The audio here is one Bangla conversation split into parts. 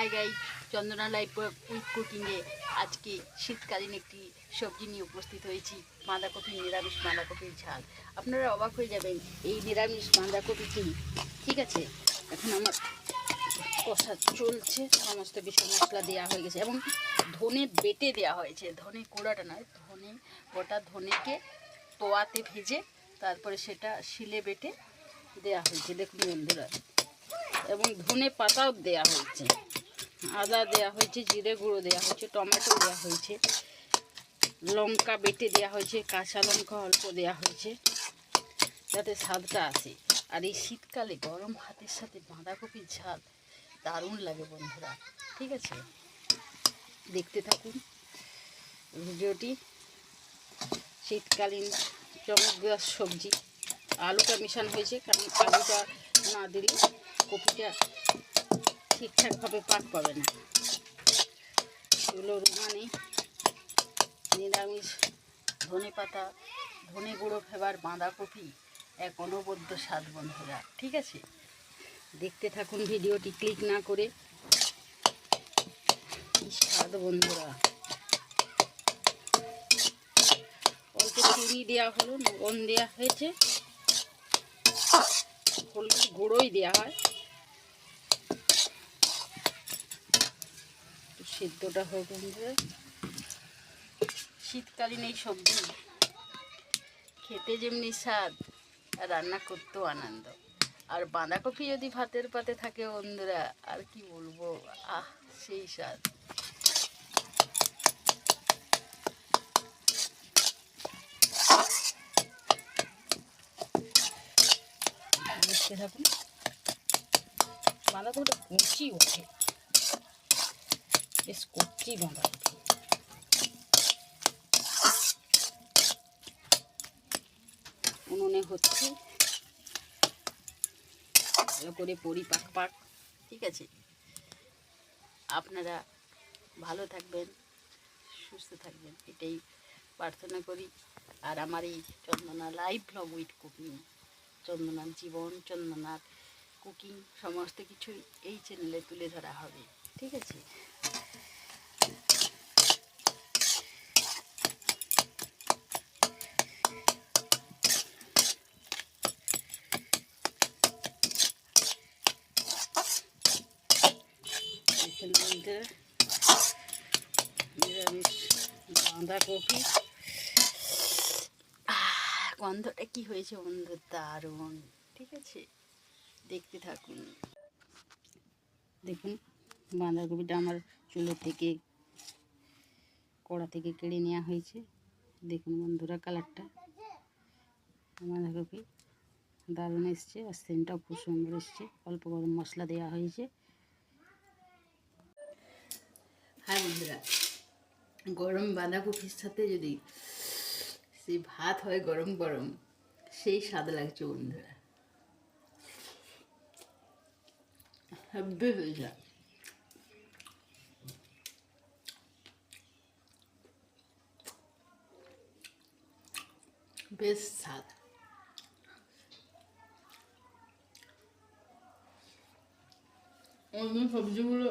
High guys, Chandana live with কুকিংয়ে আজকে শীতকালীন একটি সবজি নিয়ে উপস্থিত হয়েছি। বাঁধাকপি, নিরামিষ বাঁধাকপির ঝাল। আপনারা অবাক হয়ে যাবেন এই নিরামিষ বাঁধাকপি কি। ঠিক আছে, এখন আমার কষা চলছে, সমস্ত কিছু মশলা দেওয়া হয়ে গেছে এবং ধনে বেটে দেওয়া হয়েছে। ধনে গুঁড়াটা নয়, ধনে গোটা ধনেকে তোয়াতে ভেজে তারপরে সেটা শিলে বেটে দেওয়া হয়েছে। দেখুন বন্ধুরা, এবং ধনে পাতাও দেওয়া হয়েছে, আদা দেওয়া হয়েছে, জিরে গুঁড়ো দেওয়া হয়েছে, টমেটো দেওয়া হয়েছে, লঙ্কা বেটে দেওয়া হয়েছে, কাঁচা লঙ্কা অল্প দেওয়া হয়েছে যাতে স্বাদটা আসে। আর এই শীতকালে গরম ভাতের সাথে বাঁধাকপির ঝাল দারুণ লাগে বন্ধুরা। ঠিক আছে, দেখতে থাকুন ভিডিওটি। শীতকালীন চমক দেওয়ার সবজি। আলুটা মেশানো হয়েছে, কারণ আলুটা না দিলে কপিটা ঠিকঠাকভাবে পাক পাবে না। এগুলো রুমানি নিরামিষ ধনে পাতা, ধনে গুঁড়ো ফেবার বাঁধাকপি এক অনবদ্য স্বাদ বন্ধুরা। ঠিক আছে, দেখতে থাকুন ভিডিওটি ক্লিক না করে। কি স্বাদ বন্ধুরা। অল্প চিনি দেওয়া হলো, লবণ দেওয়া হয়েছে, হলুদ গুঁড়োই দেওয়া হয়। সিদ্ধটা হোক বন্ধুরা। শীতকালীন এই সবজি খেতে যেমনি স্বাদ, রান্না করতেও আনন্দ। আর বাঁধাকপি যদি ভাতের পাতে থাকে বন্ধুরা, আর কি বলবো, আহ সেই স্বাদ। দেখতে থাকুন, বাঁধাকপিটা কচি ওঠে, বেশ কচি বাঁধাকপি। উনুনে হচ্ছে ভালো করে পরিপাক পাক। ঠিক আছে, আপনারা ভালো থাকবেন, সুস্থ থাকবেন, এটাই প্রার্থনা করি। আর আমার এই Chandana live blog with cooking, চন্দনার জীবন, চন্দনার কুকিং সমস্ত কিছুই এই চ্যানেলে তুলে ধরা হবে। ঠিক আছে, নিরামিষ বাঁধাকপি। গন্ধটা কি হয়েছে বন্ধু, দারুণ। ঠিক আছে, দেখতে থাকুন। দেখুন বাঁধাকপিটা আমার চুলো থেকে, কড়া থেকে কেড়ে নেওয়া হয়েছে। দেখুন বন্ধুরা কালারটা, বাঁধাকপি দারুণ এসছে, আর সেন্টটাও খুব সুন্দর এসছে। অল্প গরম মশলা দেওয়া হয়েছে। হ্যাঁ বন্ধুরা, গরম বাঁধাকপির সাথে যদি সেই ভাত হয় গরম গরম, সেই স্বাদ লাগছে বন্ধুরা, হেব্বি হয়ে যায়। বেশ স্বাদ। অন্য সবজিগুলো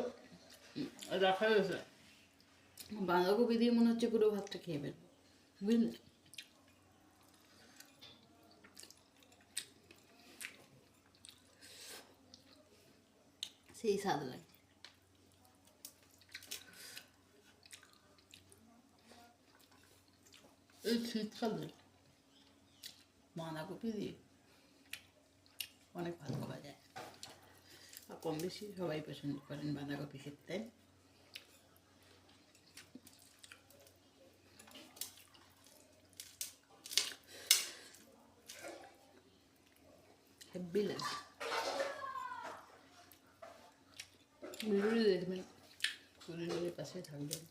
রাখা হয়েছে, বাঁধাকপি দিয়ে মনে হচ্ছে পুরো ভাতটা খেয়ে ফেলবো, বুঝলে। সেই স্বাদ লাগে। এই শীতকালে বাঁধাকপি দিয়ে অনেক ভালো খাওয়া যায়, আর কম বেশি সবাই পছন্দ করেন বাঁধাকপি খেতে। হেব্বি লাগে। ভিডিওটি দেখবেন, পরিবারের পাশে থাকবেন।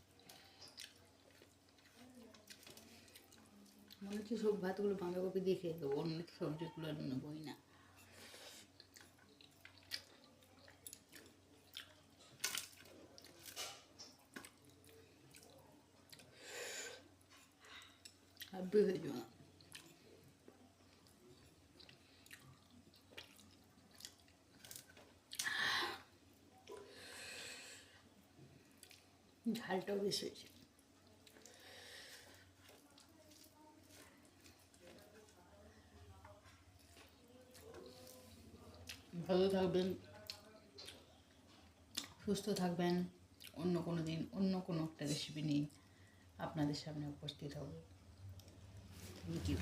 মনে হচ্ছে সব ভাতগুলো বাঁধাকপি দিয়ে খেয়ে দেবো, অন্য সবজিগুলো আর নেবই না। হেব্বি হয়ে যাবে। ঝালটাও বেশ হয়েছে। ভালো থাকবেন, সুস্থ থাকবেন। অন্য কোনো দিন অন্য কোনো একটা রেসিপি নিয়ে আপনাদের সামনে উপস্থিত হব। Thank you.